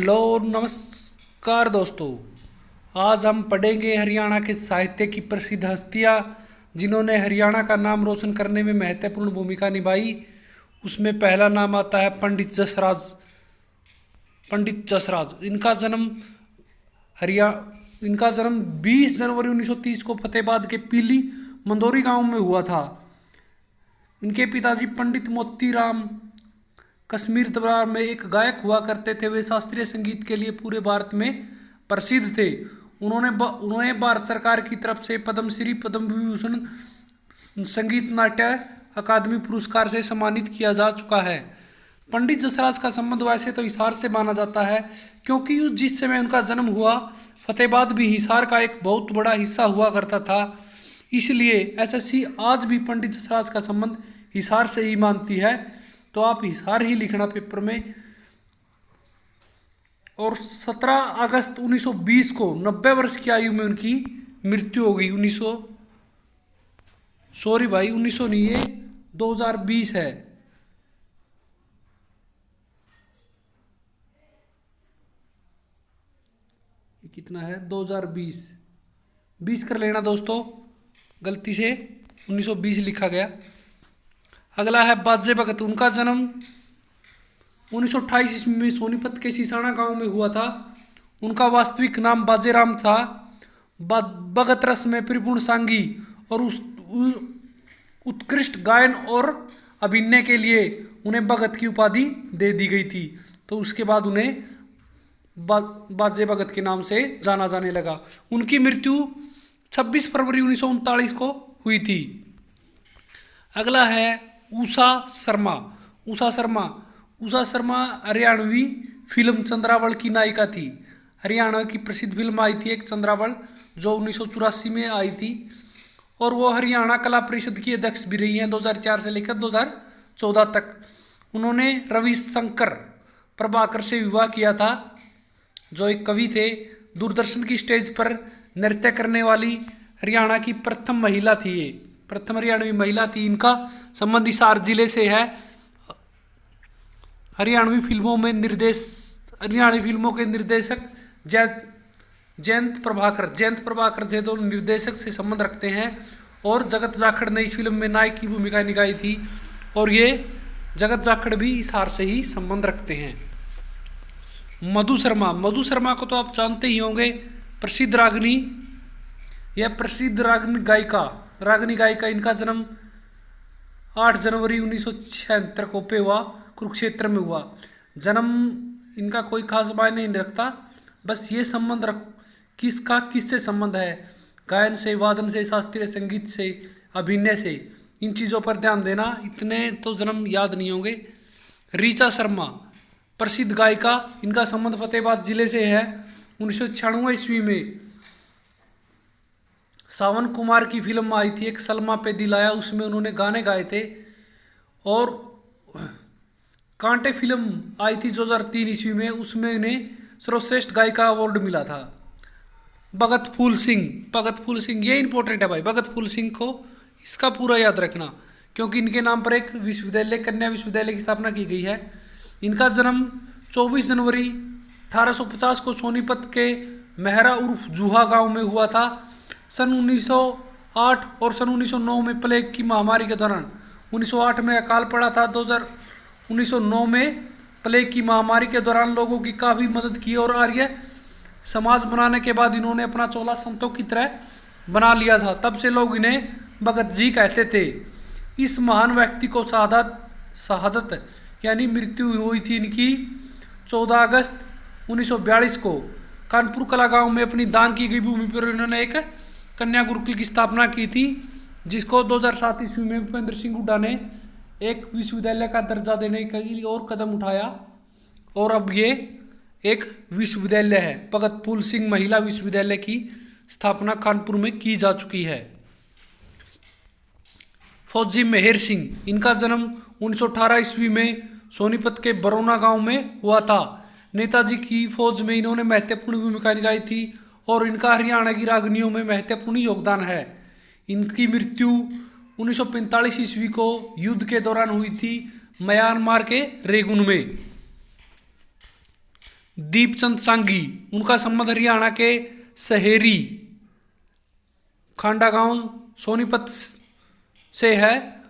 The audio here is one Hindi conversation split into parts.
हेलो नमस्कार दोस्तों। आज हम पढ़ेंगे हरियाणा के साहित्य की प्रसिद्ध हस्तियाँ जिन्होंने हरियाणा का नाम रोशन करने में महत्वपूर्ण भूमिका निभाई। उसमें पहला नाम आता है पंडित जसराज। पंडित जसराज हरिया इनका जन्म 20 जनवरी 1930 को फतेहाबाद के पीली मंदोरी गांव में हुआ था। इनके पिताजी पंडित मोतीराम कश्मीर दरबार में एक गायक हुआ करते थे। वे शास्त्रीय संगीत के लिए पूरे भारत में प्रसिद्ध थे। उन्हें भारत सरकार की तरफ से पद्मश्री, पद्म विभूषण, संगीत नाट्य अकादमी पुरस्कार से सम्मानित किया जा चुका है। पंडित जसराज का संबंध वैसे तो हिसार से माना जाता है, क्योंकि जिस समय उनका जन्म हुआ फतेहाबाद भी हिसार का एक बहुत बड़ा हिस्सा हुआ करता था। इसलिए एसएससी आज भी पंडित जसराज का संबंध हिसार से ही मानती है। तो आप हिसार ही लिखना पेपर में। और 17 अगस्त 1920 को 90 वर्ष की आयु में उनकी मृत्यु हो गई। 1900 नहीं, ये 2020 है। ये कितना है? 2020 20 कर लेना दोस्तों, गलती से 1920 लिखा गया। अगला है बाजे भगत। उनका जन्म 1928 ईस्वी में सोनीपत के सीसाना गांव में हुआ था। उनका वास्तविक नाम बाजेराम था। भगत रस में परिपूर्ण सांगी और उत्कृष्ट गायन और अभिनय के लिए उन्हें भगत की उपाधि दे दी गई थी। तो उसके बाद उन्हें बाजे भगत के नाम से जाना जाने लगा। उनकी मृत्यु 26 फरवरी 1939 को हुई थी। अगला है उषा शर्मा। उषा शर्मा हरियाणवी फिल्म चंद्रावल की नायिका थी। हरियाणा की प्रसिद्ध फिल्म आई थी एक चंद्रावल, जो 1984 में आई थी। और वो हरियाणा कला परिषद की अध्यक्ष भी रही हैं 2004 से लेकर 2014 तक। उन्होंने रविशंकर प्रभाकर से विवाह किया था, जो एक कवि थे। दूरदर्शन की स्टेज पर नृत्य करने वाली हरियाणा की प्रथम महिला थी। ये प्रथम हरियाणवी महिला थी। इनका संबंध हिसार जिले से है। हरियाणवी फिल्मों के निर्देशक जयंत प्रभाकर जे तो निर्देशक से संबंध रखते हैं। और जगत जाखड़ ने इस फिल्म में नायक की भूमिका निभाई थी। और ये जगत जाखड़ भी हिसार से ही संबंध रखते हैं। मधु शर्मा को तो आप जानते ही होंगे, प्रसिद्ध रागनी गायिका। इनका जन्म 8 जनवरी 1976 को पेवा कुरुक्षेत्र में हुआ। जन्म इनका कोई खास मायने नहीं रखता, बस ये संबंध किससे संबंध है? गायन से, वादन से, शास्त्रीय संगीत से, अभिनय से। इन चीज़ों पर ध्यान देना, इतने तो जन्म याद नहीं होंगे। ऋचा शर्मा प्रसिद्ध गायिका। इनका संबंध फतेहाबाद जिले से है। 1996 ईस्वी में सावन कुमार की फिल्म आई थी एक, सलमा पे दिल आया, उसमें उन्होंने गाने गाए थे। और कांटे फिल्म आई थी 2003 ईस्वी में, उसमें उन्हें सर्वश्रेष्ठ गायिका अवार्ड मिला था। भगत फूल सिंह ये इंपॉर्टेंट है भाई। भगत फूल सिंह को इसका पूरा याद रखना, क्योंकि इनके नाम पर एक विश्वविद्यालय, कन्या विश्वविद्यालय की स्थापना की गई है। इनका जन्म 24 जनवरी 1850 को सोनीपत के मेहरा उर्फ जूहा गांव में हुआ था। सन 1908 और सन 1909 में प्लेग की महामारी के दौरान 1908 में अकाल पड़ा था। 1909 में प्लेग की महामारी के दौरान लोगों की काफ़ी मदद की और आर्य समाज बनाने के बाद इन्होंने अपना चोला संतों की तरह बना लिया था। तब से लोग इन्हें भगत जी कहते थे। इस महान व्यक्ति को शहादत यानी मृत्यु हुई थी इनकी 14 अगस्त 1942 को कानपुर कला गांव में। अपनी दान की गई भूमि पर इन्होंने एक कन्या गुरुकुल की स्थापना की थी, जिसको 2007 ईस्वी में भूपेंद्र सिंह हुड्डा ने एक विश्वविद्यालय का दर्जा देने का और कदम उठाया। और अब ये एक विश्वविद्यालय है। भगत फूल सिंह महिला विश्वविद्यालय की स्थापना कानपुर में की जा चुकी है। फौजी मेहर सिंह। इनका जन्म 1918 ईस्वी में सोनीपत के बरौना गांव में हुआ था। नेताजी की फौज में इन्होंने महत्वपूर्ण भूमिका निभाई थी और इनका हरियाणा की रागनियों में महत्वपूर्ण योगदान है। इनकी मृत्यु 1945 ईस्वी को युद्ध के दौरान हुई थी म्यांमार के रेगुन में। दीपचंद सांगी, उनका संबंध हरियाणा के शहरी खांडा गांव सोनीपत से है।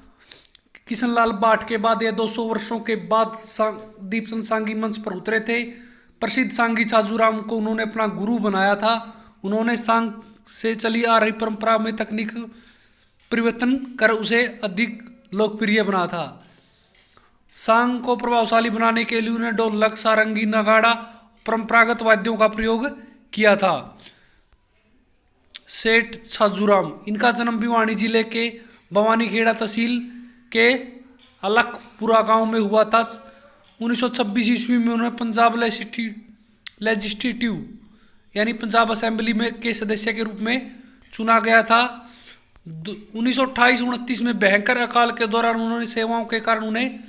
किशनलाल बाट के बाद या 200 वर्षों के बाद दीपचंद सांगी मंच पर उतरे थे। प्रसिद्ध सांगी छाजूराम को उन्होंने अपना गुरु बनाया था। उन्होंने सांग से चली आ रही परंपरा में तकनीक परिवर्तन कर उसे अधिक लोकप्रिय बना था। सांग को प्रभावशाली बनाने के लिए उन्हें ढोलक, सारंगी, नगाड़ा, परंपरागत वाद्यों का प्रयोग किया था। सेठ छाजूराम, इनका जन्म भिवानी जिले के भवानीखेड़ा तहसील के अलखपुरा गांव में हुआ था। 1926 ईस्वी में उन्हें पंजाब लेजिस्लेटिव यानी पंजाब असेंबली में के सदस्य के रूप में चुना गया था। 1928-29 में भयंकर अकाल के दौरान उन्होंने सेवाओं के कारण उन्हें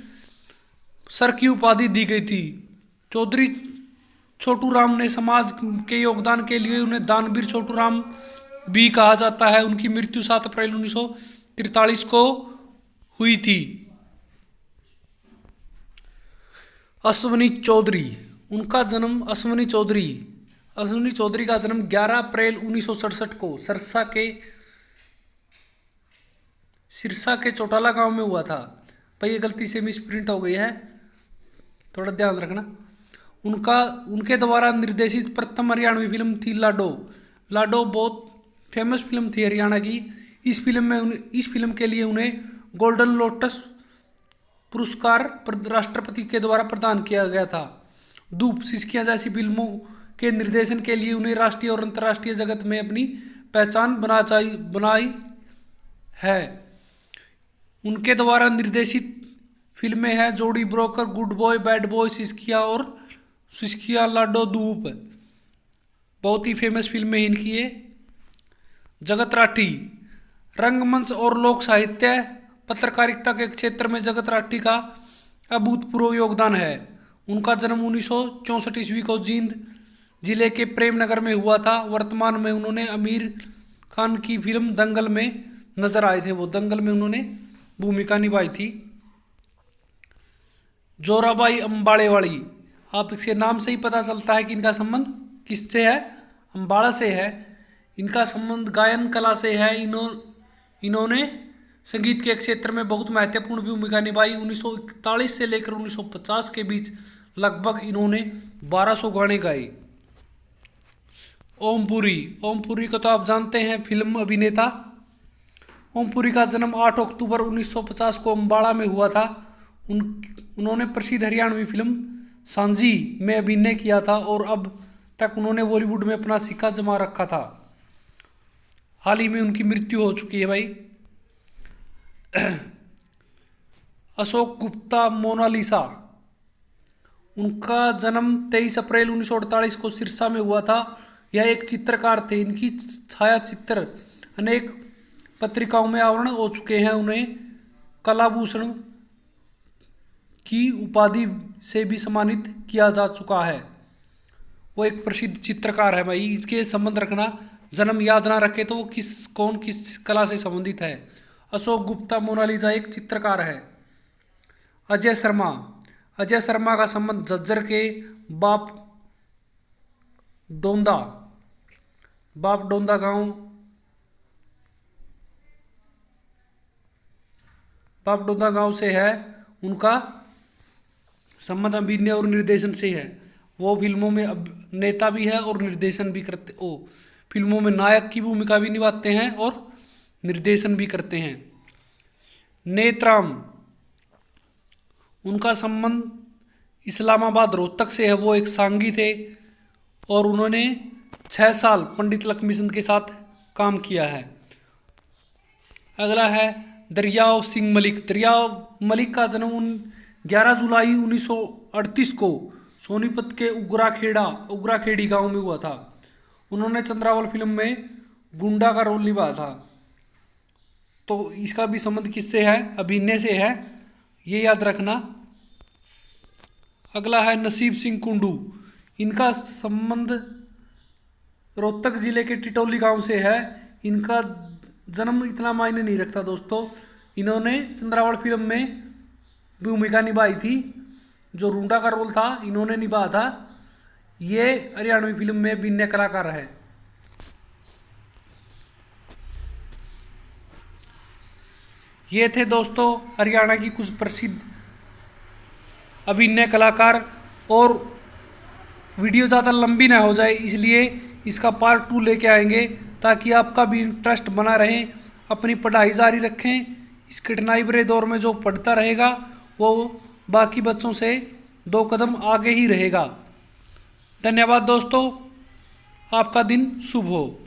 सर की उपाधि दी गई थी। चौधरी छोटू राम ने समाज के योगदान के लिए उन्हें दानवीर छोटू राम भी कहा जाता है। उनकी मृत्यु 7 अप्रैल 1943 को हुई थी। अश्वनी चौधरी, उनका जन्म अश्वनी चौधरी का जन्म 11 अप्रैल 1967 को सिरसा के चौटाला गांव में हुआ था। भाई ये गलती से मिस प्रिंट हो गई है, थोड़ा ध्यान रखना। उनके द्वारा निर्देशित प्रथम हरियाणवी फिल्म थी लाडो। लाडो बहुत फेमस फिल्म थी हरियाणा की। इस फिल्म के लिए उन्हें गोल्डन लोटस पुरस्कार राष्ट्रपति के द्वारा प्रदान किया गया था। धूप, सिसकियां जैसी फिल्मों के निर्देशन के लिए उन्हें राष्ट्रीय और अंतर्राष्ट्रीय जगत में अपनी पहचान बनाई है। उनके द्वारा निर्देशित फिल्में हैं Jodi broker, good boy, bad boy, Siskiya, Lado, Dhoop, बहुत ही फेमस फिल्में इनकी है। जगत राठी, रंगमंच और लोक साहित्य पत्रकारिता के क्षेत्र में जगत राठी का अभूतपूर्व योगदान है। उनका जन्म 1964 ईस्वी को जींद जिले के प्रेमनगर में हुआ था। वर्तमान में उन्होंने आमिर खान की फिल्म दंगल में नजर आए थे। वो दंगल में उन्होंने भूमिका निभाई थी। जोराबाई अंबाड़ेवाली, आप इसके नाम से ही पता चलता है कि इनका संबंध किससे है, अंबाड़ा से है। इनका संबंध गायन कला से है। इन्होंने संगीत के क्षेत्र में बहुत महत्वपूर्ण भूमिका निभाई। 1941 से लेकर 1950 के बीच लगभग इन्होंने 1200 गाने गाए। ओमपुरी को तो आप जानते हैं, फिल्म अभिनेता। ओमपुरी का जन्म 8 अक्टूबर 1950 को अम्बाड़ा में हुआ था। उन्होंने प्रसिद्ध हरियाणवी फिल्म सांझी में अभिनय किया था और अब तक उन्होंने बॉलीवुड में अपना सिक्का जमा रखा था। हाल ही में उनकी मृत्यु हो चुकी है भाई। अशोक गुप्ता मोनालिसा, उनका जन्म 23 अप्रैल 1948 को सिरसा में हुआ था। यह एक चित्रकार थे। इनकी छाया चित्र अनेक पत्रिकाओं में आवरण हो चुके हैं। उन्हें कलाभूषण की उपाधि से भी सम्मानित किया जा चुका है। वो एक प्रसिद्ध चित्रकार है भाई। इसके संबंध रखना, जन्म याद ना रखे तो वो कौन किस कला से संबंधित है। अशोक गुप्ता मोनालिसा एक चित्रकार है। अजय शर्मा का संबंध झज्जर के बाप डोंदा गांव से है। उनका संबंध अभिनय और निर्देशन से है। वो फिल्मों में नेता भी है और निर्देशन भी करते, फिल्मों में नायक की भूमिका भी निभाते हैं और निर्देशन भी करते हैं। नेत्राम, उनका संबंध इस्लामाबाद रोहतक से है। वो एक सांगी थे और उन्होंने 6 साल पंडित लक्ष्मीचंद के साथ काम किया है। अगला है दरियाव सिंह मलिक। दरियाव मलिक का जन्म 11 जुलाई 1938 को सोनीपत के उगराखेड़ी गांव में हुआ था। उन्होंने चंद्रावल फिल्म में गुंडा का रोल निभाया था। तो इसका भी संबंध किससे है, अभिनय से है, ये याद रखना। अगला है नसीब सिंह कुंडू। इनका संबंध रोहतक जिले के टिटौली गांव से है। इनका जन्म इतना मायने नहीं रखता दोस्तों। इन्होंने चंद्रावल फिल्म में भूमिका निभाई थी। जो रूंडा का रोल था इन्होंने निभाया था। ये हरियाणवी फिल्म में अभिनय कलाकार है। ये थे दोस्तों हरियाणा की कुछ प्रसिद्ध अभिनय कलाकार। और वीडियो ज़्यादा लंबी ना हो जाए इसलिए इसका पार्ट 2 लेके आएंगे, ताकि आपका भी इंटरेस्ट बना रहे, अपनी पढ़ाई जारी रखें। इस कठिनाई भरे दौर में जो पढ़ता रहेगा वो बाकी बच्चों से 2 कदम आगे ही रहेगा। धन्यवाद दोस्तों, आपका दिन शुभ हो।